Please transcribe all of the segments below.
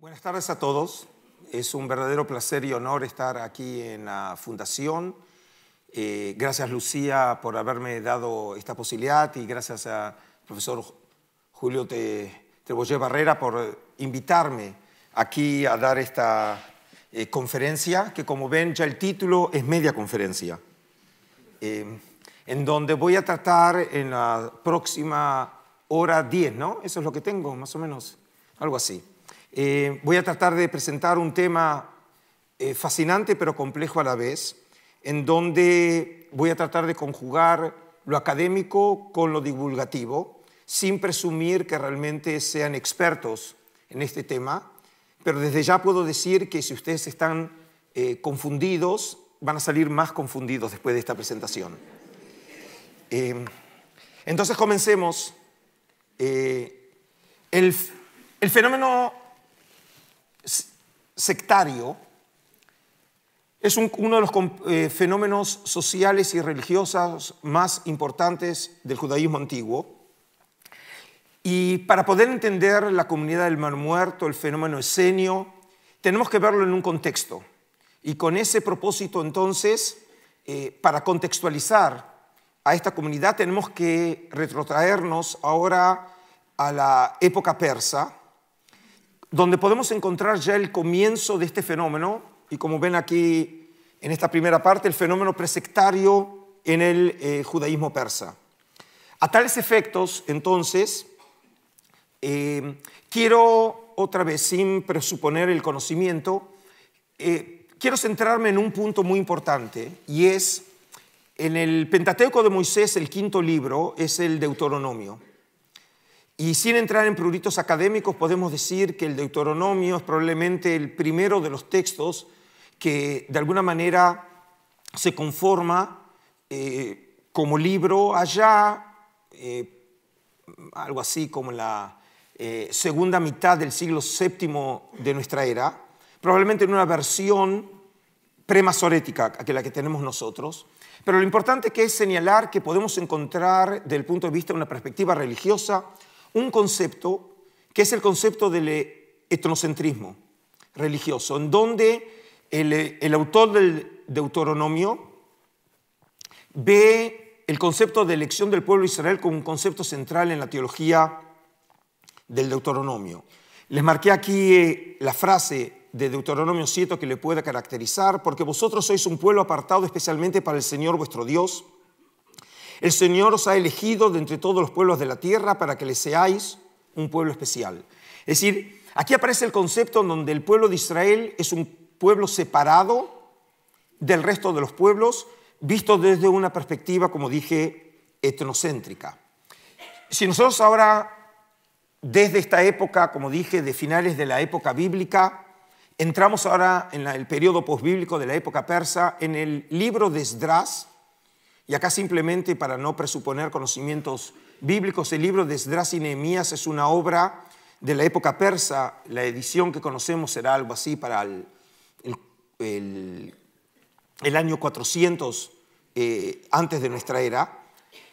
Buenas tardes a todos. Es un verdadero placer y honor estar aquí en la Fundación. Gracias, Lucía, por haberme dado esta posibilidad y gracias al profesor Julio Treboller Barrera por invitarme aquí a dar esta conferencia, que como ven ya el título es media conferencia, en donde voy a tratar en la próxima hora 10, ¿no? Eso es lo que tengo, más o menos, algo así. Voy a tratar de presentar un tema fascinante pero complejo a la vez, en donde voy a tratar de conjugar lo académico con lo divulgativo, sin presumir que realmente sean expertos en este tema, pero desde ya puedo decir que si ustedes están confundidos, van a salir más confundidos después de esta presentación. Entonces comencemos. El fenómeno sectario es uno de los fenómenos sociales y religiosos más importantes del judaísmo antiguo. Y para poder entender la comunidad del Mar Muerto, el fenómeno esenio, tenemos que verlo en un contexto. Y con ese propósito, entonces, para contextualizar a esta comunidad, tenemos que retrotraernos ahora a la época persa, donde podemos encontrar ya el comienzo de este fenómeno, y como ven aquí en esta primera parte, el fenómeno presectario en el judaísmo persa. A tales efectos, entonces, quiero otra vez, sin presuponer el conocimiento, quiero centrarme en un punto muy importante, y es en el Pentateuco de Moisés, el quinto libro, es el Deuteronomio. Y sin entrar en pruritos académicos, podemos decir que el Deuteronomio es probablemente el primero de los textos que de alguna manera se conforma como libro allá, algo así como en la segunda mitad del siglo VII de nuestra era, probablemente en una versión premasorética que la que tenemos nosotros. Pero lo importante que es señalar que podemos encontrar, desde el punto de vista de una perspectiva religiosa, un concepto que es el concepto del etnocentrismo religioso, en donde el autor del Deuteronomio ve el concepto de elección del pueblo de Israel como un concepto central en la teología del Deuteronomio. Les marqué aquí la frase de Deuteronomio 7 que le puede caracterizar: porque vosotros sois un pueblo apartado especialmente para el Señor vuestro Dios. El Señor os ha elegido de entre todos los pueblos de la tierra para que le seáis un pueblo especial. Es decir, aquí aparece el concepto en donde el pueblo de Israel es un pueblo separado del resto de los pueblos, visto desde una perspectiva, como dije, etnocéntrica. Si nosotros ahora, desde esta época, como dije, de finales de la época bíblica, entramos ahora en el periodo posbíblico de la época persa, en el libro de Esdras. Y acá simplemente, para no presuponer conocimientos bíblicos, el libro de Esdras y Nehemías es una obra de la época persa. La edición que conocemos será algo así para el año 400 antes de nuestra era.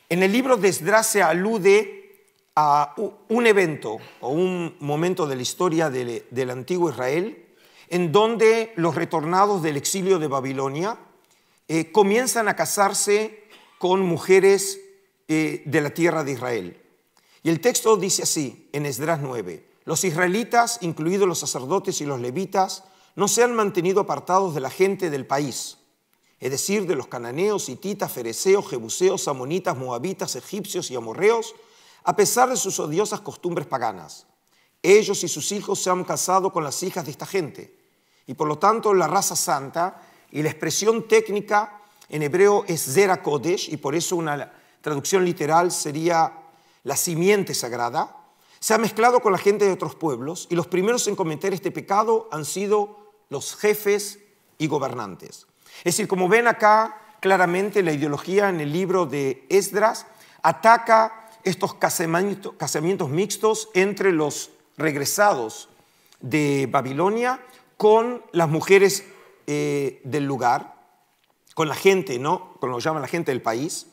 En el libro de Esdras se alude a un evento o un momento de la historia del antiguo Israel, en donde los retornados del exilio de Babilonia comienzan a casarse con mujeres de la tierra de Israel. Y el texto dice así, en Esdras 9, los israelitas, incluidos los sacerdotes y los levitas, no se han mantenido apartados de la gente del país, es decir, de los cananeos, hititas, fereceos, jebuseos, amonitas, moabitas, egipcios y amorreos, a pesar de sus odiosas costumbres paganas. Ellos y sus hijos se han casado con las hijas de esta gente, y por lo tanto la raza santa, y la expresión técnica en hebreo es Zera Kodesh, y por eso una traducción literal sería la simiente sagrada, se ha mezclado con la gente de otros pueblos, y los primeros en cometer este pecado han sido los jefes y gobernantes. Es decir, como ven acá, claramente la ideología en el libro de Esdras ataca estos casamientos mixtos entre los regresados de Babilonia con las mujeres del lugar, con la gente, ¿no? Como lo llaman la gente del país.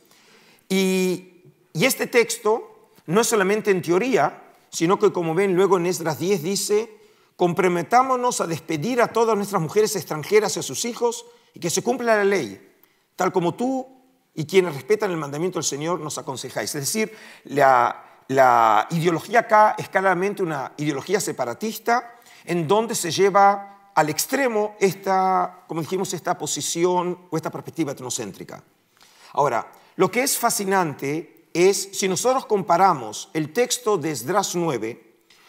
Y este texto no es solamente en teoría, sino que, como ven, luego en Esdras 10 dice: comprometámonos a despedir a todas nuestras mujeres extranjeras y a sus hijos y que se cumpla la ley, tal como tú y quienes respetan el mandamiento del Señor nos aconsejáis. Es decir, la ideología acá es claramente una ideología separatista en donde se lleva al extremo esta, como dijimos, esta posición o esta perspectiva etnocéntrica. Ahora, lo que es fascinante es si nosotros comparamos el texto de Esdras 9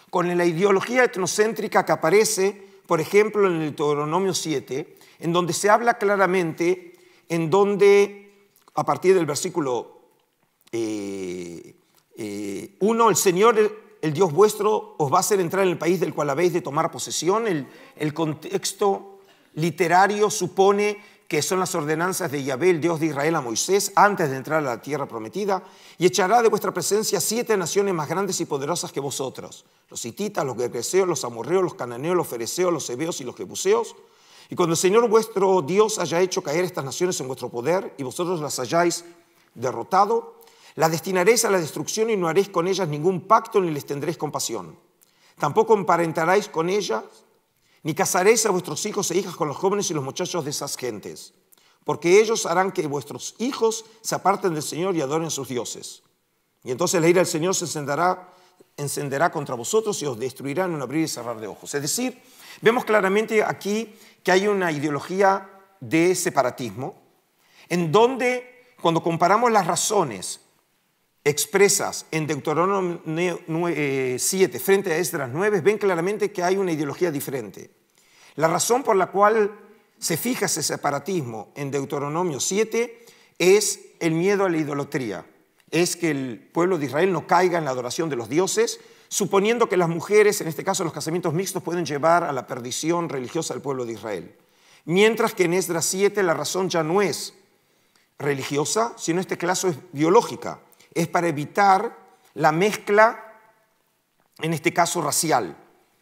con la ideología etnocéntrica que aparece, por ejemplo, en el Deuteronomio 7, en donde se habla claramente, en donde, a partir del versículo 1, el Señor, el Dios vuestro, os va a hacer entrar en el país del cual habéis de tomar posesión. El contexto literario supone que son las ordenanzas de Yahvé, el Dios de Israel, a Moisés, antes de entrar a la tierra prometida, y echará de vuestra presencia 7 naciones más grandes y poderosas que vosotros, los hititas, los gergeseos, los amorreos, los cananeos, los fereceos, los heveos y los jebuseos. Y cuando el Señor vuestro Dios haya hecho caer estas naciones en vuestro poder y vosotros las hayáis derrotado, las destinaréis a la destrucción y no haréis con ellas ningún pacto ni les tendréis compasión. Tampoco emparentaréis con ellas, ni casaréis a vuestros hijos e hijas con los jóvenes y los muchachos de esas gentes, porque ellos harán que vuestros hijos se aparten del Señor y adoren a sus dioses. Y entonces la ira del Señor se encenderá contra vosotros y os destruirá en un abrir y cerrar de ojos. Es decir, vemos claramente aquí que hay una ideología de separatismo, en donde cuando comparamos las razones expresas en Deuteronomio 7 frente a Esdras 9, ven claramente que hay una ideología diferente. La razón por la cual se fija ese separatismo en Deuteronomio 7 es el miedo a la idolatría. Es que el pueblo de Israel no caiga en la adoración de los dioses, suponiendo que las mujeres, en este caso los casamientos mixtos, pueden llevar a la perdición religiosa del pueblo de Israel. Mientras que en Esdras 7 la razón ya no es religiosa, sino en este caso es biológica. Es para evitar la mezcla, en este caso racial.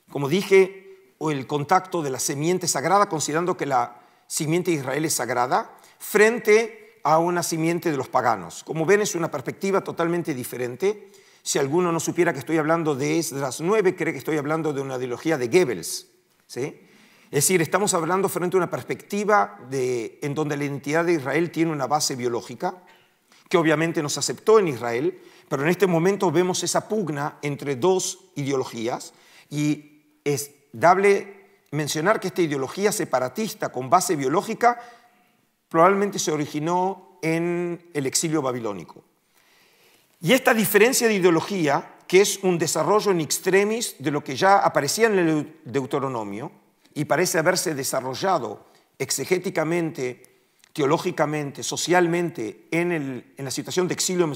Como dije, o el contacto de la simiente sagrada, considerando que la simiente de Israel es sagrada, frente a una simiente de los paganos. Como ven, es una perspectiva totalmente diferente. Si alguno no supiera que estoy hablando de Esdras 9, cree que estoy hablando de una ideología de Goebbels, ¿sí? Es decir, estamos hablando frente a una perspectiva en donde la identidad de Israel tiene una base biológica, que obviamente no se aceptó en Israel, pero en este momento vemos esa pugna entre dos ideologías y es dable mencionar que esta ideología separatista con base biológica probablemente se originó en el exilio babilónico. Y esta diferencia de ideología, que es un desarrollo en extremis de lo que ya aparecía en el Deuteronomio y parece haberse desarrollado exegéticamente, teológicamente, socialmente en la situación de exilio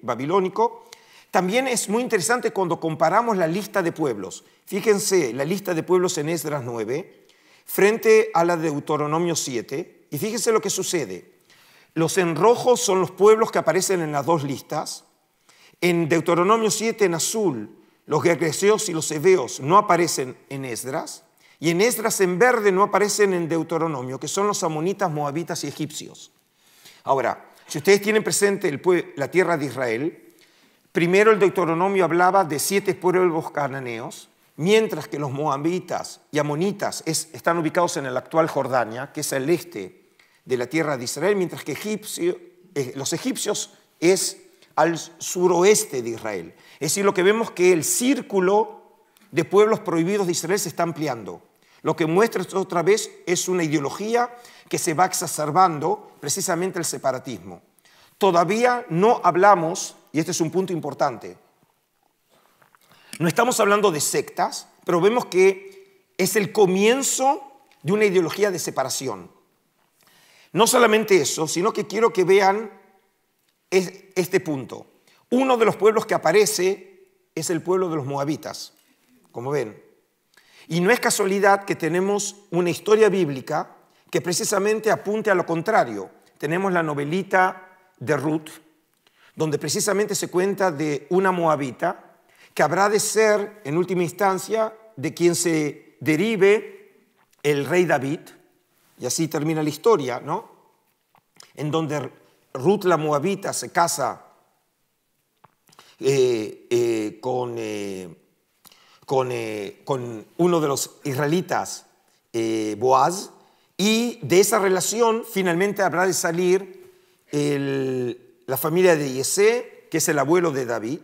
babilónico, también es muy interesante cuando comparamos la lista de pueblos. Fíjense la lista de pueblos en Esdras 9 frente a la de Deuteronomio 7 y fíjense lo que sucede. Los en rojo son los pueblos que aparecen en las dos listas. En Deuteronomio 7 en azul los gergeseos y los heveos no aparecen en Esdras. Y en Esdras en verde no aparecen en Deuteronomio, que son los amonitas, moabitas y egipcios. Ahora, si ustedes tienen presente la tierra de Israel, primero el Deuteronomio hablaba de 7 pueblos cananeos, mientras que los moabitas y amonitas están ubicados en el actual Jordania, que es el este de la tierra de Israel, mientras que los egipcios es al suroeste de Israel. Es decir, lo que vemos que el círculo de pueblos prohibidos de Israel se está ampliando. Lo que muestra otra vez es una ideología que se va exacerbando precisamente el separatismo. Todavía no hablamos, y este es un punto importante, no estamos hablando de sectas, pero vemos que es el comienzo de una ideología de separación. No solamente eso, sino que quiero que vean este punto. Uno de los pueblos que aparece es el pueblo de los moabitas, como ven. Y no es casualidad que tenemos una historia bíblica que precisamente apunte a lo contrario. Tenemos la novelita de Ruth, donde precisamente se cuenta de una moabita que habrá de ser, en última instancia, de quien se derive el rey David, y así termina la historia, ¿no? En donde Ruth la moabita se casa con con uno de los israelitas, Boaz, y de esa relación finalmente habrá de salir la familia de Yesé, que es el abuelo de David,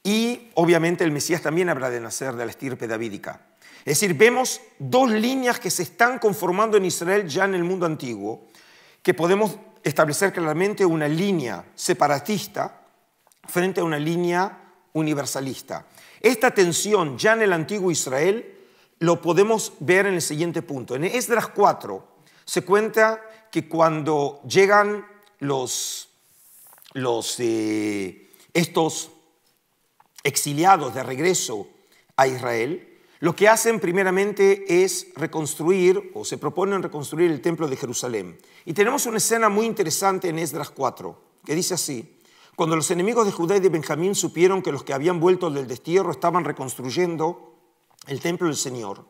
y obviamente el Mesías también habrá de nacer de la estirpe davídica. Es decir, vemos dos líneas que se están conformando en Israel ya en el mundo antiguo, que podemos establecer claramente una línea separatista frente a una línea universalista. Esta tensión ya en el antiguo Israel lo podemos ver en el siguiente punto. En Esdras 4 se cuenta que cuando llegan estos exiliados de regreso a Israel, lo que hacen primeramente es reconstruir, o se proponen reconstruir el templo de Jerusalén. Y tenemos una escena muy interesante en Esdras 4, que dice así: cuando los enemigos de Judá y de Benjamín supieron que los que habían vuelto del destierro estaban reconstruyendo el templo del Señor,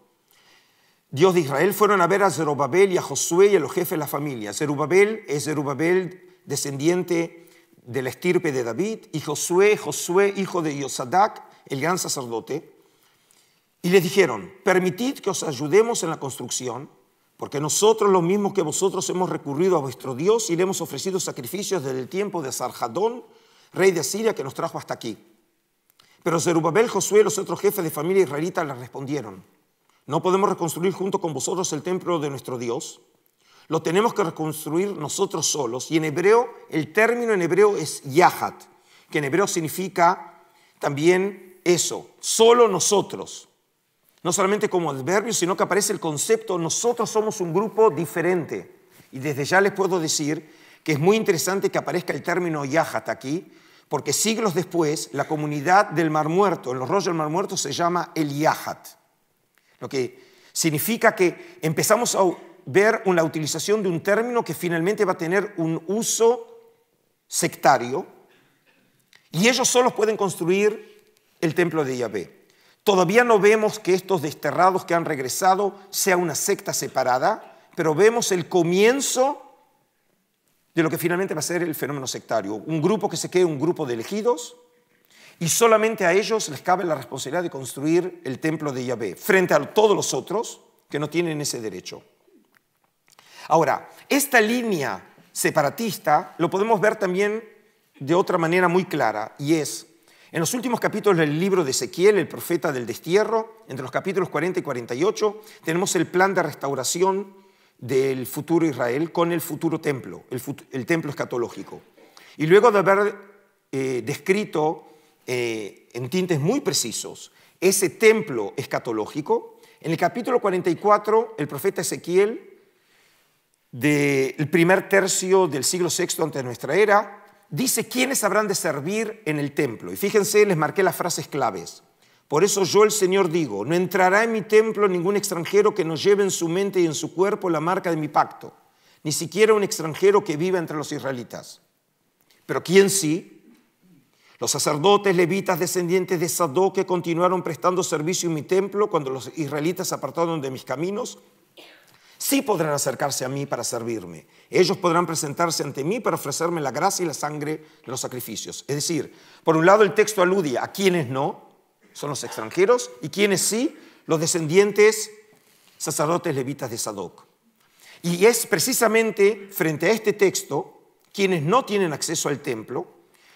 Dios de Israel, fueron a ver a Zerubabel y a Josué y a los jefes de la familia. Zerubabel es Zerubabel, descendiente de la estirpe de David, y Josué, hijo de Josadac, el gran sacerdote. Y les dijeron: permitid que os ayudemos en la construcción, porque nosotros, los mismos que vosotros, hemos recurrido a vuestro Dios y le hemos ofrecido sacrificios desde el tiempo de Sarjadón, rey de Asiria, que nos trajo hasta aquí. Pero Zerubabel, Josué y los otros jefes de familia israelita les respondieron: no podemos reconstruir junto con vosotros el templo de nuestro Dios. Lo tenemos que reconstruir nosotros solos. Y en hebreo, el término en hebreo es yahat, que en hebreo significa también eso, solo nosotros. No solamente como adverbio, sino que aparece el concepto, nosotros somos un grupo diferente. Y desde ya les puedo decir que es muy interesante que aparezca el término yahat aquí, porque siglos después la comunidad del Mar Muerto, en los rollos del Mar Muerto, se llama el yahat. Lo que significa que empezamos a ver una utilización de un término que finalmente va a tener un uso sectario, y ellos solos pueden construir el templo de Yahvé. Todavía no vemos que estos desterrados que han regresado sea una secta separada, pero vemos el comienzo de lo que finalmente va a ser el fenómeno sectario. Un grupo que se quede un grupo de elegidos, y solamente a ellos les cabe la responsabilidad de construir el templo de Yahvé, frente a todos los otros que no tienen ese derecho. Ahora, esta línea separatista lo podemos ver también de otra manera muy clara, y es en los últimos capítulos del libro de Ezequiel, el profeta del destierro, entre los capítulos 40 y 48, tenemos el plan de restauración del futuro Israel con el futuro templo, el templo escatológico. Y luego de haber descrito en tintes muy precisos ese templo escatológico, en el capítulo 44, el profeta Ezequiel, del primer tercio del siglo VI antes de nuestra era, dice quiénes habrán de servir en el templo. Y fíjense, les marqué las frases claves. Por eso yo, el Señor, digo: no entrará en mi templo ningún extranjero que no lleve en su mente y en su cuerpo la marca de mi pacto, ni siquiera un extranjero que viva entre los israelitas. Pero ¿quién sí? Los sacerdotes levitas descendientes de Sadoc, que continuaron prestando servicio en mi templo cuando los israelitas se apartaron de mis caminos, sí podrán acercarse a mí para servirme. Ellos podrán presentarse ante mí para ofrecerme la grasa y la sangre de los sacrificios. Es decir, por un lado el texto alude a quienes no, son los extranjeros, y quienes sí, los descendientes sacerdotes levitas de Sadoc. Y es precisamente frente a este texto, quienes no tienen acceso al templo,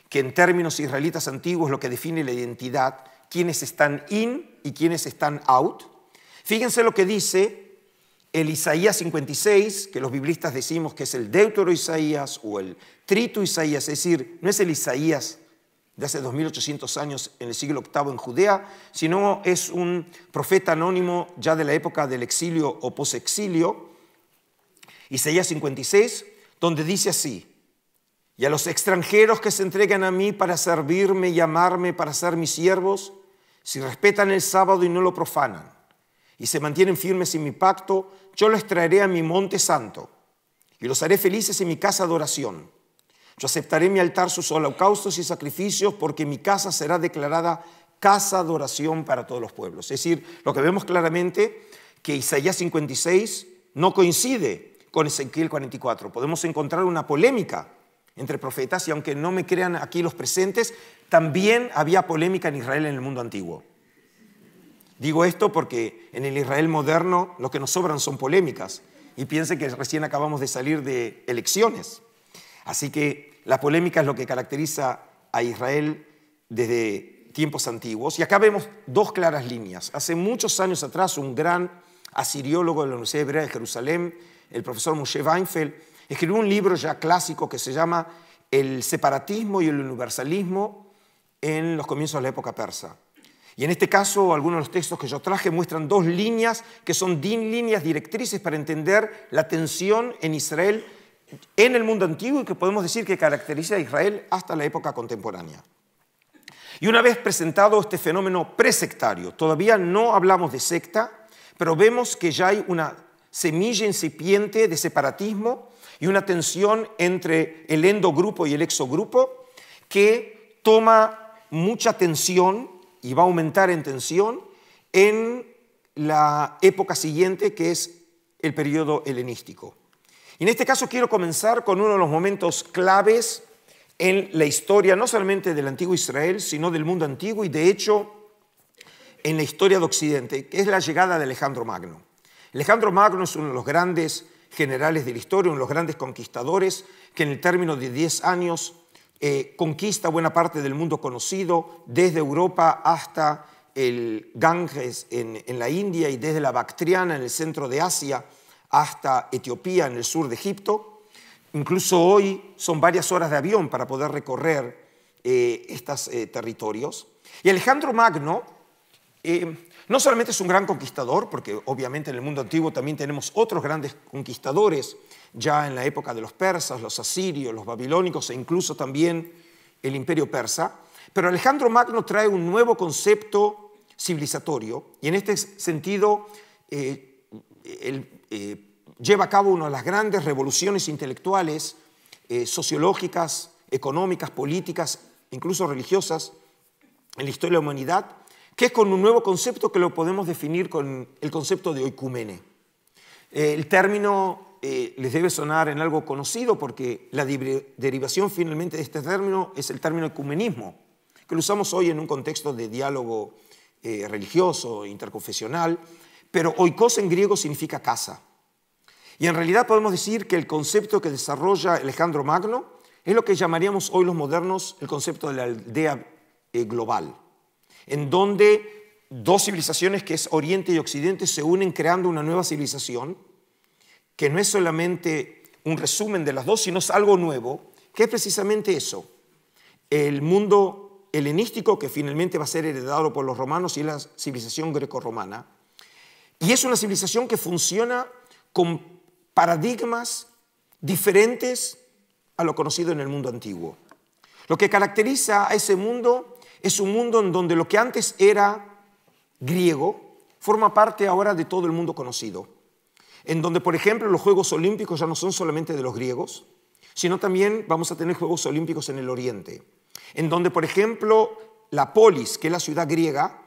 que en términos israelitas antiguos lo que define la identidad, quienes están in y quienes están out. Fíjense lo que dice el Isaías 56, que los biblistas decimos que es el Deutero Isaías o el Trito Isaías, es decir, no es el Isaías de hace 2800 años en el siglo VIII en Judea, sino es un profeta anónimo ya de la época del exilio o posexilio, Isaías 56, donde dice así: y a los extranjeros que se entregan a mí para servirme y amarme, para ser mis siervos, si respetan el sábado y no lo profanan, y se mantienen firmes en mi pacto, yo los traeré a mi monte santo y los haré felices en mi casa de oración. Yo aceptaré en mi altar sus holocaustos y sacrificios, porque mi casa será declarada casa de oración para todos los pueblos. Es decir, lo que vemos claramente que Isaías 56 no coincide con Ezequiel 44. Podemos encontrar una polémica entre profetas, y aunque no me crean aquí los presentes, también había polémica en Israel en el mundo antiguo. Digo esto porque en el Israel moderno lo que nos sobran son polémicas y piensen que recién acabamos de salir de elecciones. Así que la polémica es lo que caracteriza a Israel desde tiempos antiguos. Y acá vemos dos claras líneas. Hace muchos años atrás, un gran asiriólogo de la Universidad Hebrea de Jerusalén, el profesor Moshe Weinfeld, escribió un libro ya clásico que se llama El separatismo y el universalismo en los comienzos de la época persa. Y en este caso, algunos de los textos que yo traje muestran dos líneas que son líneas directrices para entender la tensión en Israel en el mundo antiguo y que podemos decir que caracteriza a Israel hasta la época contemporánea. Y una vez presentado este fenómeno presectario, todavía no hablamos de secta, pero vemos que ya hay una semilla incipiente de separatismo y una tensión entre el endogrupo y el exogrupo que toma mucha tensión y va a aumentar en tensión en la época siguiente, que es el periodo helenístico. Y en este caso quiero comenzar con uno de los momentos claves en la historia, no solamente del antiguo Israel, sino del mundo antiguo y de hecho en la historia de Occidente, que es la llegada de Alejandro Magno. Alejandro Magno es uno de los grandes generales de la historia, uno de los grandes conquistadores, que en el término de 10 años conquista buena parte del mundo conocido, desde Europa hasta el Ganges en la India y desde la Bactriana en el centro de Asia hasta Etiopía en el sur de Egipto. Incluso hoy son varias horas de avión para poder recorrer estos territorios. Y Alejandro Magno no solamente es un gran conquistador, porque obviamente en el mundo antiguo también tenemos otros grandes conquistadores, ya en la época de los persas, los asirios, los babilónicos e incluso también el imperio persa, pero Alejandro Magno trae un nuevo concepto civilizatorio y en este sentido lleva a cabo una de las grandes revoluciones intelectuales, sociológicas, económicas, políticas, incluso religiosas en la historia de la humanidad, que es con un nuevo concepto que lo podemos definir con el concepto de oikumene. El término les debe sonar en algo conocido porque la derivación finalmente de este término es el término ecumenismo, que lo usamos hoy en un contexto de diálogo religioso, interconfesional, pero oikos en griego significa casa. Y en realidad podemos decir que el concepto que desarrolla Alejandro Magno es lo que llamaríamos hoy los modernos el concepto de la aldea global, en donde dos civilizaciones que es Oriente y Occidente se unen creando una nueva civilización que no es solamente un resumen de las dos, sino es algo nuevo, que es precisamente eso, el mundo helenístico que finalmente va a ser heredado por los romanos y la civilización grecorromana. Y es una civilización que funciona con paradigmas diferentes a lo conocido en el mundo antiguo. Lo que caracteriza a ese mundo es un mundo en donde lo que antes era griego forma parte ahora de todo el mundo conocido. En donde, por ejemplo, los Juegos Olímpicos ya no son solamente de los griegos, sino también vamos a tener Juegos Olímpicos en el Oriente. En donde, por ejemplo, la polis, que es la ciudad griega,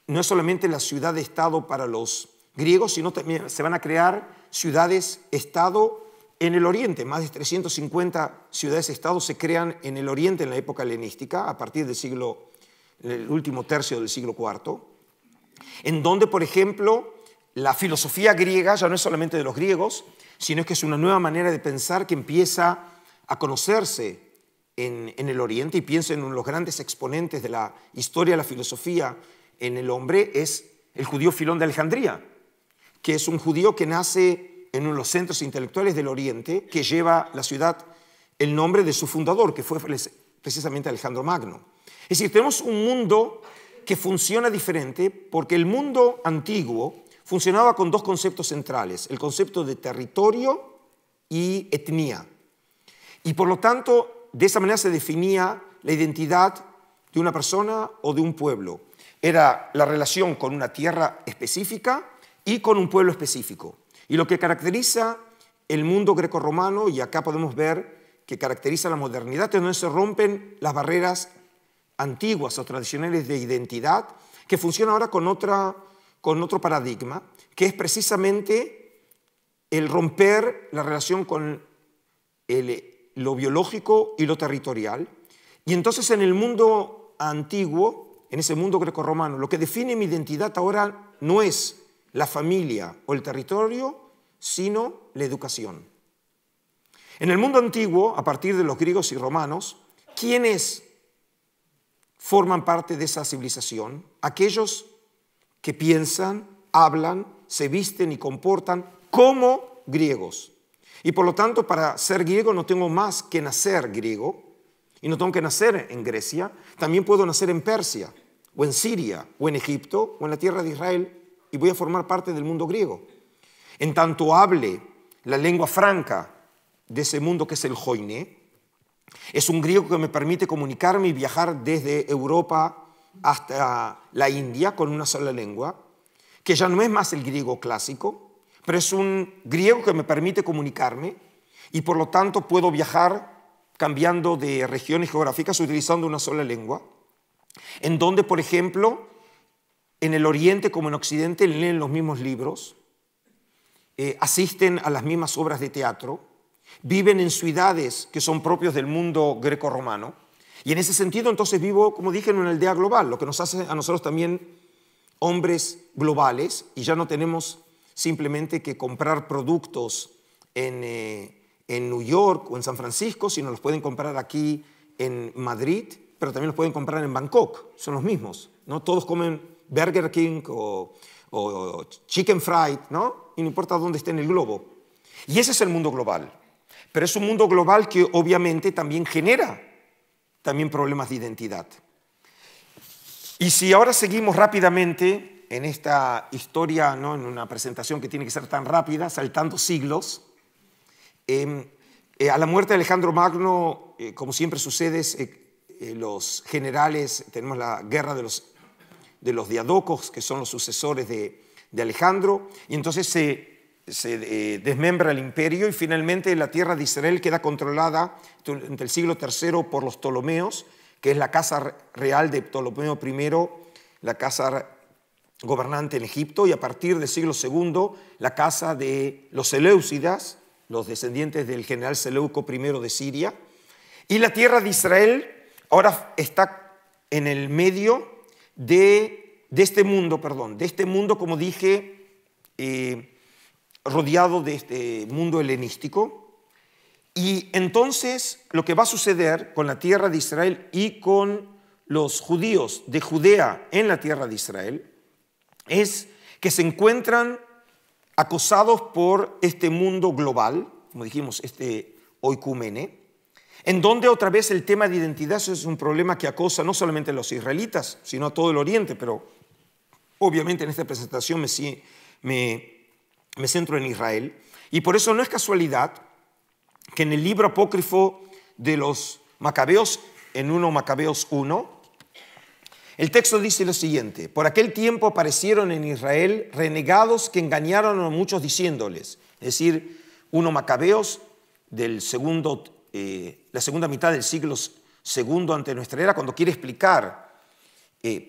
no es solamente la ciudad de Estado para los griegos, sino también se van a crear ciudades-estado en el Oriente. Más de 350 ciudades-estado se crean en el Oriente en la época helenística, a partir del último tercio del siglo IV, en donde, por ejemplo, la filosofía griega ya no es solamente de los griegos, sino que es una nueva manera de pensar que empieza a conocerse en el Oriente, y pienso en uno de los grandes exponentes de la historia de la filosofía en el hombre, es el judío Filón de Alejandría, que es un judío que nace en uno de los centros intelectuales del Oriente, que lleva la ciudad el nombre de su fundador, que fue precisamente Alejandro Magno. Es decir, tenemos un mundo que funciona diferente porque el mundo antiguo funcionaba con dos conceptos centrales, el concepto de territorio y etnia. Y por lo tanto, de esa manera se definía la identidad de una persona o de un pueblo. Era la relación con una tierra específica y con un pueblo específico. Y lo que caracteriza el mundo grecorromano, y acá podemos ver que caracteriza la modernidad, es donde se rompen las barreras antiguas o tradicionales de identidad, que funciona ahora con otro paradigma, que es precisamente el romper la relación con lo biológico y lo territorial. Y entonces en el mundo antiguo en ese mundo grecorromano, lo que define mi identidad ahora no es la familia o el territorio, sino la educación. En el mundo antiguo, a partir de los griegos y romanos, ¿quiénes forman parte de esa civilización? Aquellos que piensan, hablan, se visten y comportan como griegos. Y por lo tanto, para ser griego no tengo más que nacer griego, y no tengo que nacer en Grecia, también puedo nacer en Persia, o en Siria, o en Egipto, o en la tierra de Israel, y voy a formar parte del mundo griego. En tanto hable la lengua franca de ese mundo que es el joiné, es un griego que me permite comunicarme y viajar desde Europa hasta la India con una sola lengua, que ya no es más el griego clásico, pero es un griego que me permite comunicarme y por lo tanto puedo viajar cambiando de regiones geográficas utilizando una sola lengua, en donde, por ejemplo, en el Oriente como en Occidente leen los mismos libros, asisten a las mismas obras de teatro, viven en ciudades que son propios del mundo grecorromano, y en ese sentido entonces vivo, como dije, en una aldea global, lo que nos hace a nosotros también hombres globales, y ya no tenemos simplemente que comprar productos en New York o en San Francisco, sino los pueden comprar aquí en Madrid, pero también los pueden comprar en Bangkok, son los mismos, ¿no? Todos comen Burger King o Chicken Fried, ¿no? Y no importa dónde esté en el globo. Y ese es el mundo global. Pero es un mundo global que obviamente también genera también problemas de identidad. Y si ahora seguimos rápidamente en esta historia, ¿no? En una presentación que tiene que ser tan rápida, saltando siglos, a la muerte de Alejandro Magno, como siempre sucede, los generales, tenemos la guerra de los diadocos, que son los sucesores de Alejandro, y entonces se desmembra el imperio y finalmente la tierra de Israel queda controlada entre el siglo III por los Ptolomeos, que es la casa real de Ptolomeo I, la casa gobernante en Egipto, y a partir del siglo II la casa de los Seleucidas, los descendientes del general Seleuco I de Siria, y la tierra de Israel ahora está en el medio de este mundo, como dije, rodeado de este mundo helenístico. Y entonces lo que va a suceder con la tierra de Israel y con los judíos de Judea en la tierra de Israel es que se encuentran acosados por este mundo global, como dijimos, este oikumene, en donde otra vez el tema de identidad es un problema que acosa no solamente a los israelitas, sino a todo el Oriente, pero obviamente en esta presentación me centro en Israel. Y por eso no es casualidad que en el libro apócrifo de los Macabeos, en 1 Macabeos 1, el texto dice lo siguiente: por aquel tiempo aparecieron en Israel renegados que engañaron a muchos diciéndoles, es decir, 1 Macabeos del la segunda mitad del siglo II ante nuestra era, cuando quiere explicar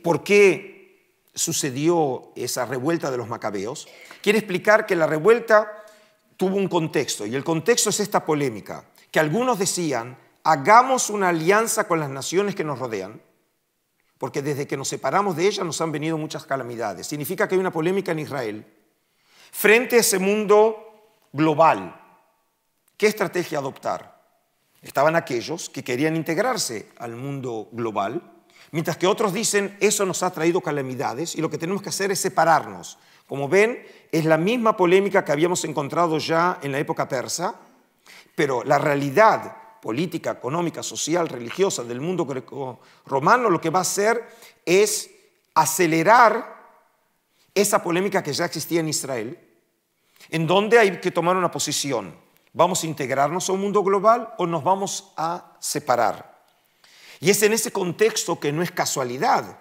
por qué sucedió esa revuelta de los Macabeos, quiere explicar que la revuelta tuvo un contexto, y el contexto es esta polémica, que algunos decían, hagamos una alianza con las naciones que nos rodean, porque desde que nos separamos de ellas nos han venido muchas calamidades. Significa que hay una polémica en Israel frente a ese mundo global. ¿Qué estrategia adoptar? Estaban aquellos que querían integrarse al mundo global, mientras que otros dicen, eso nos ha traído calamidades y lo que tenemos que hacer es separarnos. Como ven, es la misma polémica que habíamos encontrado ya en la época persa, pero la realidad política, económica, social, religiosa del mundo greco-romano lo que va a hacer es acelerar esa polémica que ya existía en Israel, en donde hay que tomar una posición. ¿Vamos a integrarnos a un mundo global o nos vamos a separar? Y es en ese contexto que no es casualidad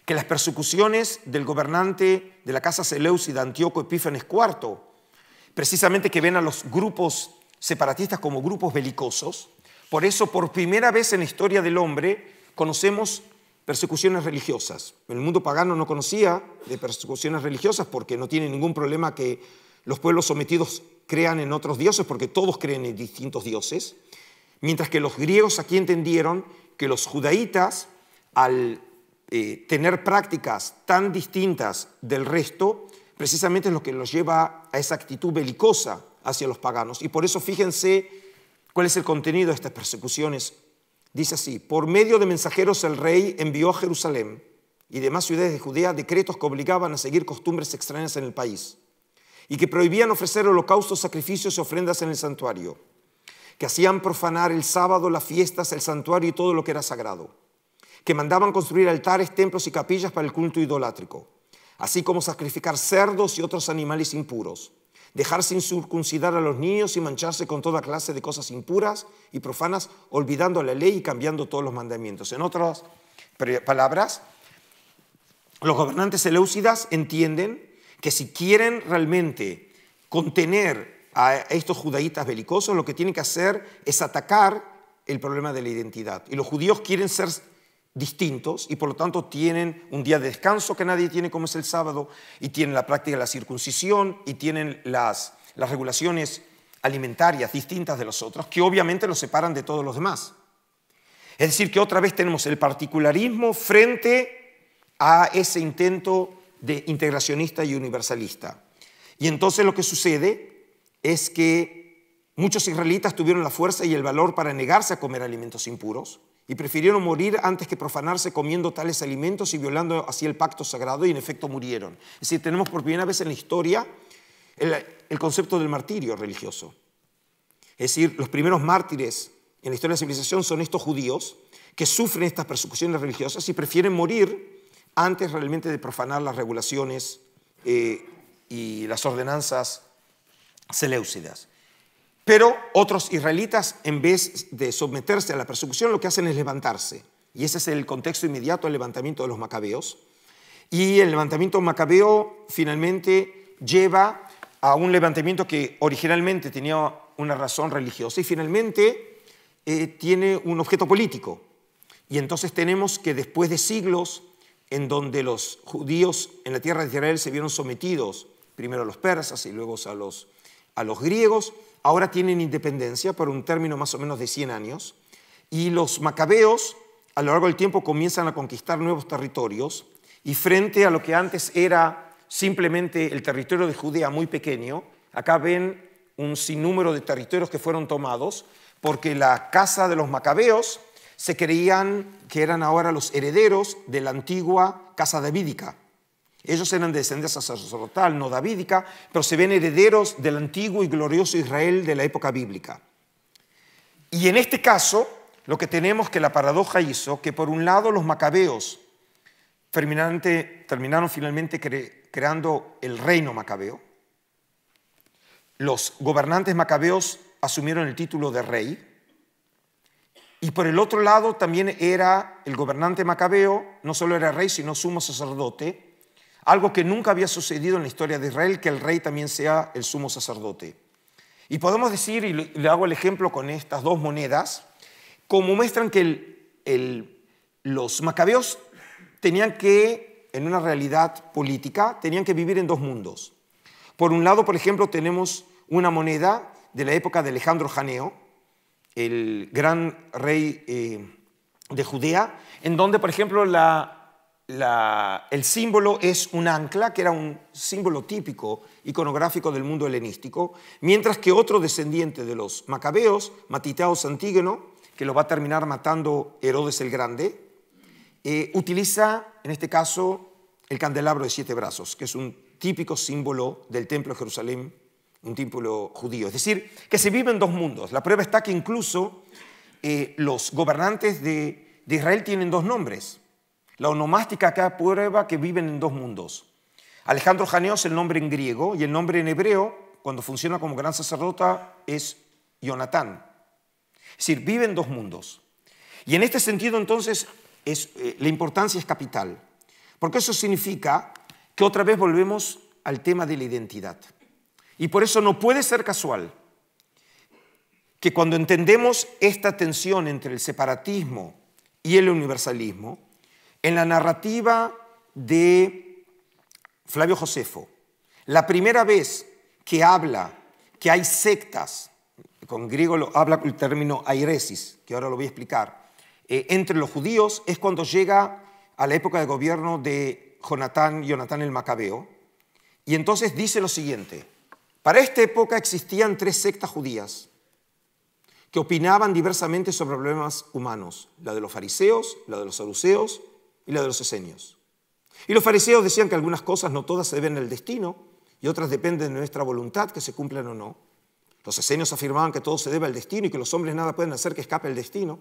que las persecuciones del gobernante de la casa Seleucida, Antíoco Epífanes IV, precisamente que ven a los grupos separatistas como grupos belicosos, por eso por primera vez en la historia del hombre conocemos persecuciones religiosas. En el mundo pagano no conocía de persecuciones religiosas porque no tiene ningún problema que los pueblos sometidos crean en otros dioses, porque todos creen en distintos dioses, mientras que los griegos aquí entendieron que los judaítas, al tener prácticas tan distintas del resto, precisamente es lo que los lleva a esa actitud belicosa hacia los paganos. Y por eso fíjense cuál es el contenido de estas persecuciones. Dice así: por medio de mensajeros el rey envió a Jerusalén y demás ciudades de Judea decretos que obligaban a seguir costumbres extrañas en el país y que prohibían ofrecer holocaustos, sacrificios y ofrendas en el santuario, que hacían profanar el sábado, las fiestas, el santuario y todo lo que era sagrado, que mandaban construir altares, templos y capillas para el culto idolátrico, así como sacrificar cerdos y otros animales impuros, dejar sin circuncidar a los niños y mancharse con toda clase de cosas impuras y profanas, olvidando la ley y cambiando todos los mandamientos. En otras palabras, los gobernantes seleucidas entienden que si quieren realmente contener a estos judaítas belicosos, lo que tienen que hacer es atacar el problema de la identidad. Y los judíos quieren ser distintos y por lo tanto tienen un día de descanso que nadie tiene, como es el sábado, y tienen la práctica de la circuncisión y tienen las regulaciones alimentarias distintas de los otros, que obviamente los separan de todos los demás. Es decir, que otra vez tenemos el particularismo frente a ese intento de integracionista y universalista. Y entonces lo que sucede es que muchos israelitas tuvieron la fuerza y el valor para negarse a comer alimentos impuros y prefirieron morir antes que profanarse comiendo tales alimentos y violando así el pacto sagrado, y en efecto murieron. Es decir, tenemos por primera vez en la historia el concepto del martirio religioso. Es decir, los primeros mártires en la historia de la civilización son estos judíos que sufren estas persecuciones religiosas y prefieren morir antes realmente de profanar las regulaciones y las ordenanzas seleucidas. Pero otros israelitas, en vez de someterse a la persecución, lo que hacen es levantarse. Y ese es el contexto inmediato del levantamiento de los macabeos. Y el levantamiento macabeo finalmente lleva a un levantamiento que originalmente tenía una razón religiosa y finalmente tiene un objeto político. Y entonces tenemos que después de siglos en donde los judíos en la tierra de Israel se vieron sometidos primero a los persas y luego a los griegos, ahora tienen independencia por un término más o menos de 100 años, y los macabeos a lo largo del tiempo comienzan a conquistar nuevos territorios, y frente a lo que antes era simplemente el territorio de Judea muy pequeño, acá ven un sinnúmero de territorios que fueron tomados, porque la casa de los macabeos se creían que eran ahora los herederos de la antigua casa davídica. Ellos eran de descendencia sacerdotal, no davídica, pero se ven herederos del antiguo y glorioso Israel de la época bíblica. Y en este caso, lo que tenemos que la paradoja hizo que por un lado los macabeos terminaron finalmente creando el reino macabeo. Los gobernantes macabeos asumieron el título de rey. Y por el otro lado también era el gobernante macabeo, no solo era rey, sino sumo sacerdote, algo que nunca había sucedido en la historia de Israel, que el rey también sea el sumo sacerdote. Y podemos decir, y le hago el ejemplo con estas dos monedas, como muestran que los macabeos tenían que, en una realidad política, tenían que vivir en dos mundos. Por un lado, por ejemplo, tenemos una moneda de la época de Alejandro Janeo, el gran rey de Judea, en donde, por ejemplo, el símbolo es un ancla, que era un símbolo típico iconográfico del mundo helenístico, mientras que otro descendiente de los macabeos, Matitaos Antígono, que lo va a terminar matando Herodes el Grande, utiliza, en este caso, el candelabro de 7 brazos, que es un típico símbolo del templo de Jerusalén, un templo judío. Es decir, que se vive en dos mundos. La prueba está que incluso los gobernantes de Israel tienen dos nombres. La onomástica acá prueba que viven en dos mundos. Alejandro Janeo es el nombre en griego y el nombre en hebreo, cuando funciona como gran sacerdote, es Jonatán. Es decir, viven en dos mundos. Y en este sentido, entonces, la importancia es capital. Porque eso significa que otra vez volvemos al tema de la identidad. Y por eso no puede ser casual que cuando entendemos esta tensión entre el separatismo y el universalismo, en la narrativa de Flavio Josefo, la primera vez que habla que hay sectas, con griego habla el término airesis, que ahora lo voy a explicar, entre los judíos, es cuando llega a la época de gobierno de Jonatán el Macabeo, y entonces dice lo siguiente: para esta época existían 3 sectas judías que opinaban diversamente sobre problemas humanos: la de los fariseos, la de los saduceos y la de los esenios. Y los fariseos decían que algunas cosas no todas se deben al destino y otras dependen de nuestra voluntad, que se cumplan o no. Los esenios afirmaban que todo se debe al destino y que los hombres nada pueden hacer que escape el destino.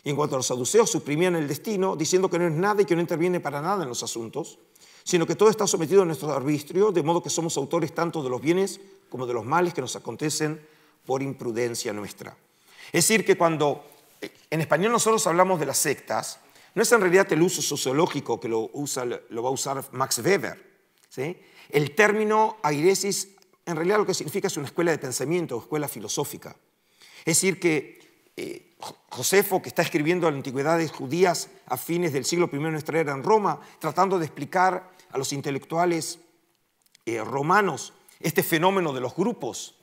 Y en cuanto a los saduceos, suprimían el destino, diciendo que no es nada y que no interviene para nada en los asuntos, sino que todo está sometido a nuestro arbitrio, de modo que somos autores tanto de los bienes como de los males que nos acontecen por imprudencia nuestra. Es decir, que cuando en español nosotros hablamos de las sectas, no es en realidad el uso sociológico que lo va a usar Max Weber, ¿sí? El término airesis en realidad lo que significa es una escuela de pensamiento, escuela filosófica. Es decir, que Josefo, que está escribiendo las antigüedades judías a fines del siglo I de nuestra era en Roma, tratando de explicar a los intelectuales romanos este fenómeno de los grupos